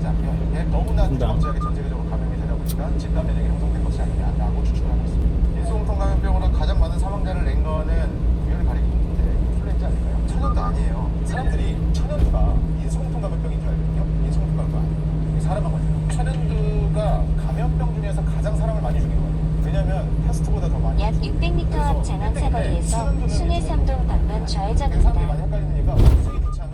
않고요. 이게 너무나 무지하게 전 세계적으로 감염이 되다 보니까 집단 면역이 형성된 것이 아니냐라고 추측을 하고 있습니다. 인수공통 감염병으로 가장 많은 사망자를 낸 거는 우연히 가리키는데 인플루엔자 아닐까요? 천연두 아니에요. 사람들이 천연두가 인수공통 감염병인 줄 알거든요. 인수공통 감염병 아니에요. 사람만 걸려요. 천연두가 감염병 중에서 가장 사람을 많이 죽인 거예요. 왜냐면 패스트보다 더 많이. 약 600m 앞 장안사거리에서 순회 3동 방면 사람들이 좌회전입니다. 많이 헷갈리는 이유가 원숭이 두창은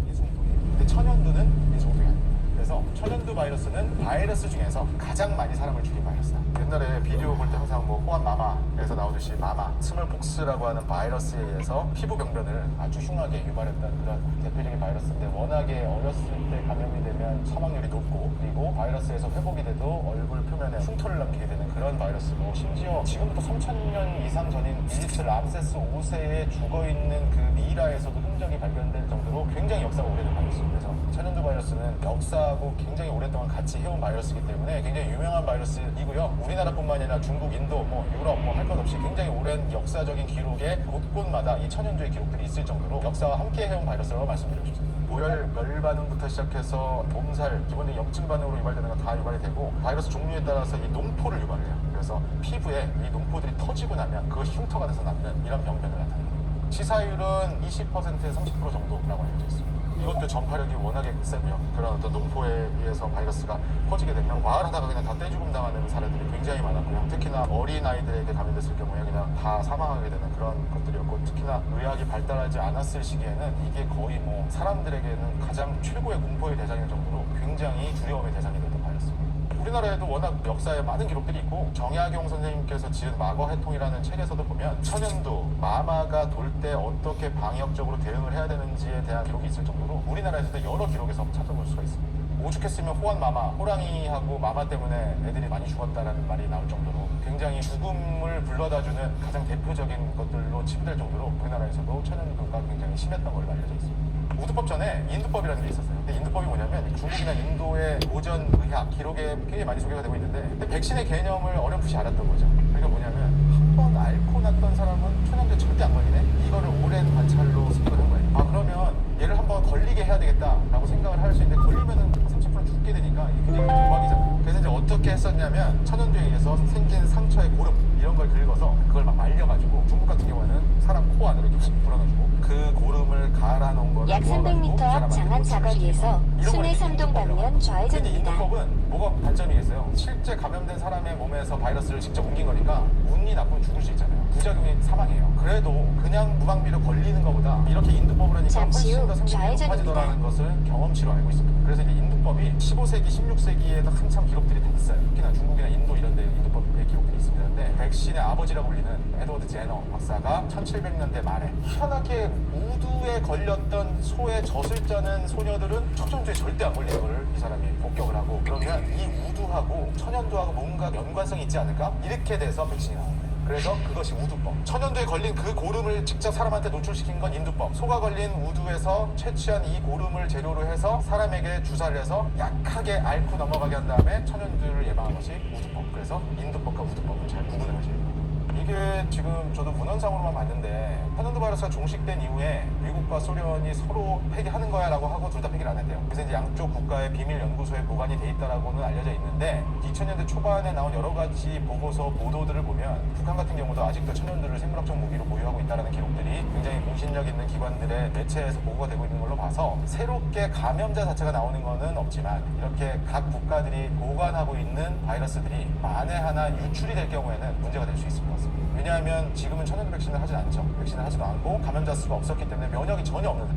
인수공통이에요. 근데 천연두는 인수공통이 아니에요. 그래서 천연두 바이러스는 바이러스 중에서 가장 많이 사람을 죽인 바이러스다. 옛날에 비디오 볼 때 항상 뭐 호환 마마에서 나오듯이 마마, 스몰폭스라고 하는 바이러스에 의해서 피부 병변을 아주 흉하게 유발했다는 그런 대표적인 바이러스인데 워낙에 어렸을 때 감염이 되면 사망률이 높고 그리고 바이러스에서 회복이 돼도 얼굴 표면에 흉터를 남기게 되는 그런 바이러스고 심지어 지금부터 3000년 이상 전인 이집트 람세스 5세에 죽어있는 그 미이라에서도 흔적이 발견될 정도로 굉장히 역사가 오래된 바이러스입니다. 그래서 천연두 바이러스는 역사하고 굉장히 오랫동안 같이 해온 바이러스이기 때문에 굉장히 유명한 바이러스이고요. 우리나라뿐만 아니라 중국, 인도, 유럽 할 것 없이 굉장히 오랜 역사적인 기록에 곳곳마다 이 천연두의 기록들이 있을 정도로 역사와 함께 해온 바이러스라고 말씀드리고 싶습니다. 모열, 멸 반응부터 시작해서 몸살, 기본적인 염증 반응으로 유발되는 건 다 유발이 되고 바이러스 종류에 따라서 이 농포를 유발을 해요. 그래서 피부에 이 농포들이 터지고 나면 그것이 흉터가 돼서 남는 이런 병변을 나타내는 거예요. 치사율은 20%에서 30% 정도라고 알려져 있습니다. 이것도 전파력이 워낙에 세고요. 그런 어떤 농포에 의해서 바이러스가 퍼지게 되면 마을하다가 그냥 다 떼죽음 당하는 사례들이 굉장히 많았고요. 특히나 어린 아이들에게 감염됐을 경우에 그냥 다 사망하게 되는 그런 것들이었고 특히나 의학이 발달하지 않았을 시기에는 이게 거의 뭐 사람들에게는 가장 최고의 공포의 대상일 정도로 굉장히 두려움의 대상이 됐던 바이러스입니다. 우리나라에도 워낙 역사에 많은 기록들이 있고 정약용 선생님께서 지은 마거해통이라는 책에서도 보면 천연두, 마마가 돌 때 어떻게 방역적으로 대응을 해야 되는지에 대한 기록이 있을 정도로 우리나라에서도 여러 기록에서 찾아볼 수가 있습니다. 오죽했으면 호환 마마, 호랑이하고 마마 때문에 애들이 많이 죽었다라는 말이 나올 정도로 굉장히 죽음을 불러다주는 가장 대표적인 것들로 치부될 정도로 우리나라에서도 천연두가 굉장히 심했던 걸로 알려져 있습니다. 우두법 전에 인두법이라는 게 있었어요. 근데 인두법이 뭐냐면 중국이나 인도의 고전 의학 기록에 굉장히 많이 소개가 되고 있는데 근데 백신의 개념을 어렴풋이 알았던 거죠. 그러니까 뭐냐면 한 번 앓고 났던 사람은 천연두에 절대 안 걸리네? 이거를 오랜 관찰로 습득을 한 거예요. 아 그러면 얘를 한번 걸리게 해야 되겠다라고 생각을 할 수 있는데 걸리면은 30% 죽게 되니까 이게 굉장히 도박이잖아요. 그래서 이제 어떻게 했었냐면 천연두에 의해서 생긴 상처의 고름 이런 걸 긁어서 그걸 막 말려가지고 중국 같은 경우에는 사람 코 안으로 이렇게 훅 불어가지고 그 고름을 갈아놓은 거를 약 300m 앞 장안사거리에서 순회 3동 방면 좌회전입니다. 인두법은 뭐가 단점이겠어요? 실제 감염된 사람의 몸에서 바이러스를 직접 옮긴 거니까 운이 나쁘면 죽을 수 있잖아요. 부작용이 사망이에요. 그래도 그냥 무방비로 걸리는 것보다 이렇게 인두법을 하니까 잠시 후 훨씬 더 생존이 높아지더라는 것을 경험치로 알고 있습니다. 그래서 이제 인두법이 15세기, 16세기에도 한참 기록들이 다 있어요. 특히나 중국이나 인도 이런 데 인두법의 기록들이 있습니다. 근데 백신의 아버지라고 불리는 에드워드 제너 박사가 1700년대 말에 희한하게 우두에 걸렸던 소에 젖을 짜는 소녀들은 척전주에 절대 안 걸리는 걸 이 사람이 복격을 하고 그러면 이 우두하고 천연두하고 뭔가 연관성이 있지 않을까? 이렇게 돼서 백신이 나온 거예요. 그래서 그것이 우두법. 천연두에 걸린 그 고름을 직접 사람한테 노출시킨 건 인두법. 소가 걸린 우두에서 채취한 이 고름을 재료로 해서 사람에게 주사를 해서 약하게 앓고 넘어가게 한 다음에 천연두를 예방한 것이 우두법. 그래서 인두법과 우두법을 잘 구분을 하셔야 돼요. 이게 지금 저도 문헌상으로만 봤는데 천연두 바이러스가 종식된 이후에 미국과 소련이 서로 폐기하는 거야 라고 하고 둘 다 폐기를 안 했대요. 그래서 이제 양쪽 국가의 비밀 연구소에 보관이 돼 있다라고는 알려져 있는데 2000년대 초반에 나온 여러 가지 보고서 보도들을 보면 북한 같은 경우도 아직도 천연두를 생물학적 무기로 보유하고 있다는 기록들이 굉장히 공신력 있는 기관들의 매체에서 보고가 되고 있는 걸로 봐서 새롭게 감염자 자체가 나오는 거는 없지만 이렇게 각 국가들이 보관하고 있는 바이러스들이 만에 하나 유출이 될 경우에는 문제가 될 수 있을 것 같습니다. 왜냐하면 지금은 천연두 백신을 하진 않죠. 백신을 하지도 않고 감염자 수가 없었기 때문에 면역이 전혀 없는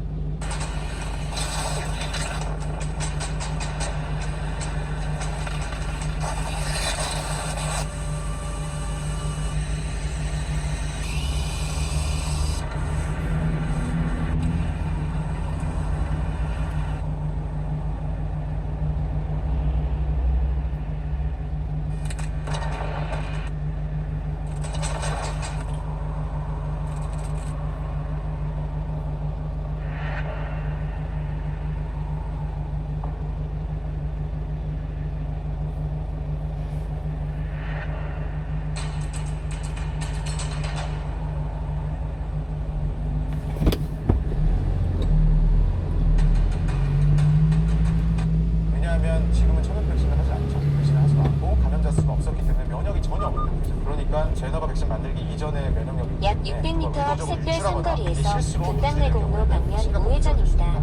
왜냐면 지금은 천연 백신을 하지 않죠. 백신을 하지도 않고 감염자 수가 없었기 때문에 면역이 전혀 없는 상태죠. 그러니까 제너가 백신 만들기 이전에 면역력이 약 600m 앞 샛별 삼거리에서 분당 내공로 방면 우회전입니다.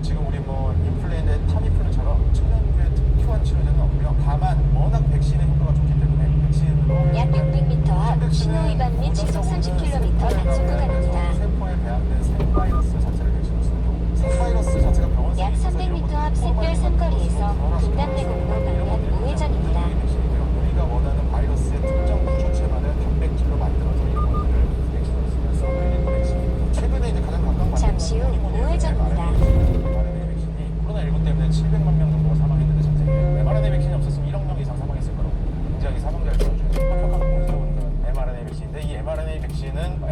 지금 우리 뭐 인플루엔자 타미플루처럼 천연두의 특효한 치료제는 없고요. 다만 워낙 백신의 효과가 좋기 때문에 백신으로 약 600m 앞 신호 위반 및 시속 30km 단속 구간입니다. 세포에 배합된 생바이러스 자체를 백신으로 쓰는 경우 생바이러스 자체가 병원 약 300m 앞 샛별 삼거리에서 분당 내공로 방면 우회전입니다. 우리가 원하는 바이러스의 특정 구조체만을 단백질로 만들어서 이런 것들을 백신으로 쓰면서 흘리는 백신이 최근에 이제 가장 가까운 잠시 후 우회전입니다. mRNA 백신이 코로나19 때문에 700만 명 정도가 사망했는데 전 세계에 mRNA 백신이 없었으면 1억 명 이상 사망했을 거라고 굉장히 사망자를 줄여주는 합격하고 공세운는 mRNA 백신인데 이 mRNA 백신은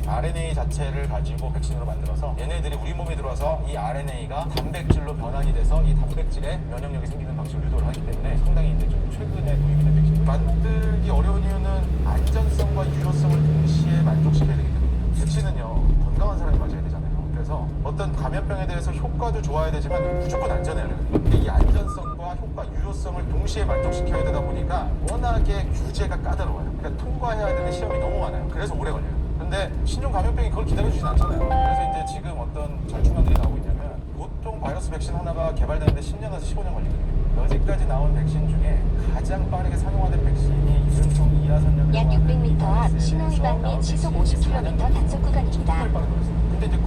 RNA 자체를 가지고 백신으로 만들어서 얘네들이 우리 몸에 들어와서 이 RNA가 단백질로 변환이 돼서 이 단백질에 면역력이 생기는 방식을 유도를 하기 때문에 상당히 이제 좀 최근에 도입이 된 백신 만들기 어려운 이유는 안전성과 유효성을 동시에 만족시켜야 되기 때문이에요. 백신은요 건강한 사람이 맞아야 되잖아요. 그래서 어떤 감염병에 대해서 효과도 좋아야 되지만 무조건 안전해야 돼요. 근데 이 안전성과 효과, 유효성을 동시에 만족시켜야 되다 보니까 워낙에 규제가 까다로워요. 그러니까 통과해야 되는 시험이 너무 많아요. 그래서 오래 걸려요. 근데 신종 감염병이 그걸 기다려주진 않잖아요. 그래서 이제 지금 어떤 절충안들이 나오고 있냐면 보통 바이러스 백신 하나가 개발되는데 10년에서 15년 걸리거든요. 여지까지 나온 백신 중에 가장 빠르게 상용화된 백신이 유효성 이하선염 약 600m 앞 신호 위반 및 시속 50km 단속 구간입니다.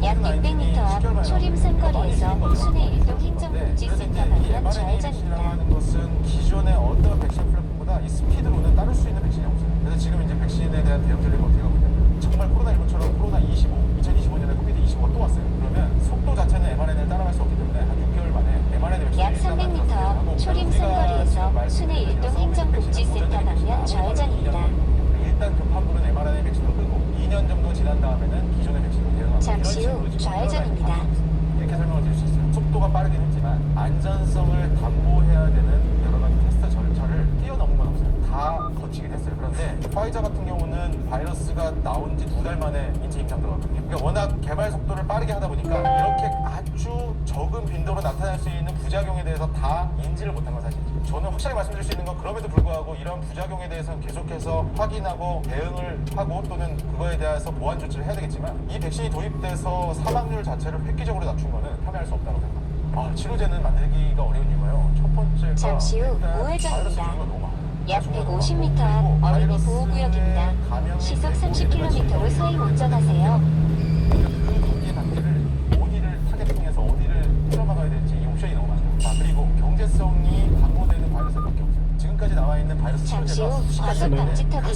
약 600m 앞 초림 삼거리에서 순회 일동 행정복지센터 방면 좌회전입니다. 하는 것은 기존의 어떤 백신 플랫폼보다 이 스피드로는 따를 수 있는 백신이 없어요. 그래서 지금 이제 백신에 대한 대응 전략이 어떻게 가고 있냐면 정말 코로나19처럼 코로나 2025년에 코비드 25가 또 왔어요. 그러면 속도 자체는 mRNA를 따라갈 수 없기 때문에 한 6개월 만에 mRNA 백신을 약 300m 앞 초림 삼거리에서 순회 일동 행정복지센터 방면 좌회전입니다. 일단 급한불은 mRNA 백신으로 끄고 2년 정도 지난 다음에는 기존의 백신으로 대응하고 잠시 후 좌회전입니다. 이렇게 설명을 드릴 수 있어요. 속도가 빠르긴 했지만 안전성을 담보해야 되는 여러 가지 테스트 절차를 뛰어넘은 건 없어요. 다 거치긴 했어요. 그런데 화이자 같은 경우는 바이러스가 나온 지 2달 만에 인체 임상 들어갔거든요. 그러니까 워낙 개발 속도를 빠르게 하다 보니까 이렇게 아주 적은 빈도로 나타날 수 있는 부작용에 대해서 다 인지를 못한 건 사실이죠. 저는 확실하게 말씀드릴 수 있는 건 그럼에도 불구하고 이런 부작용에 대해서는 계속해서 확인하고 대응을 하고 또는 그거에 대해서 보완 조치를 해야 되겠지만 이 백신이 도입돼서 사망률 자체를 획기적으로 낮춘 거는 폄훼할 수 없다고 생각합니다. 치료제는 만들기가 어려운 이유가요. 첫 번째가 잠시 후 일단 우회전입니다. 바이러스 종류가 너무 많아요. 약 150m 앞 어린이 보호구역입니다. 시속 30km로 서행 운전하세요. 그 거기에 단계를 어디를 타겟팅해서 어디를 틀어막아야 될지 이 옵션이 너무 많아요. 그리고 경제성이 담보되는 바이러스밖에 없어요. 지금까지 나와 있는 바이러스 잠시 치료제가 후 수십 가지 과속 있는데 방지턱이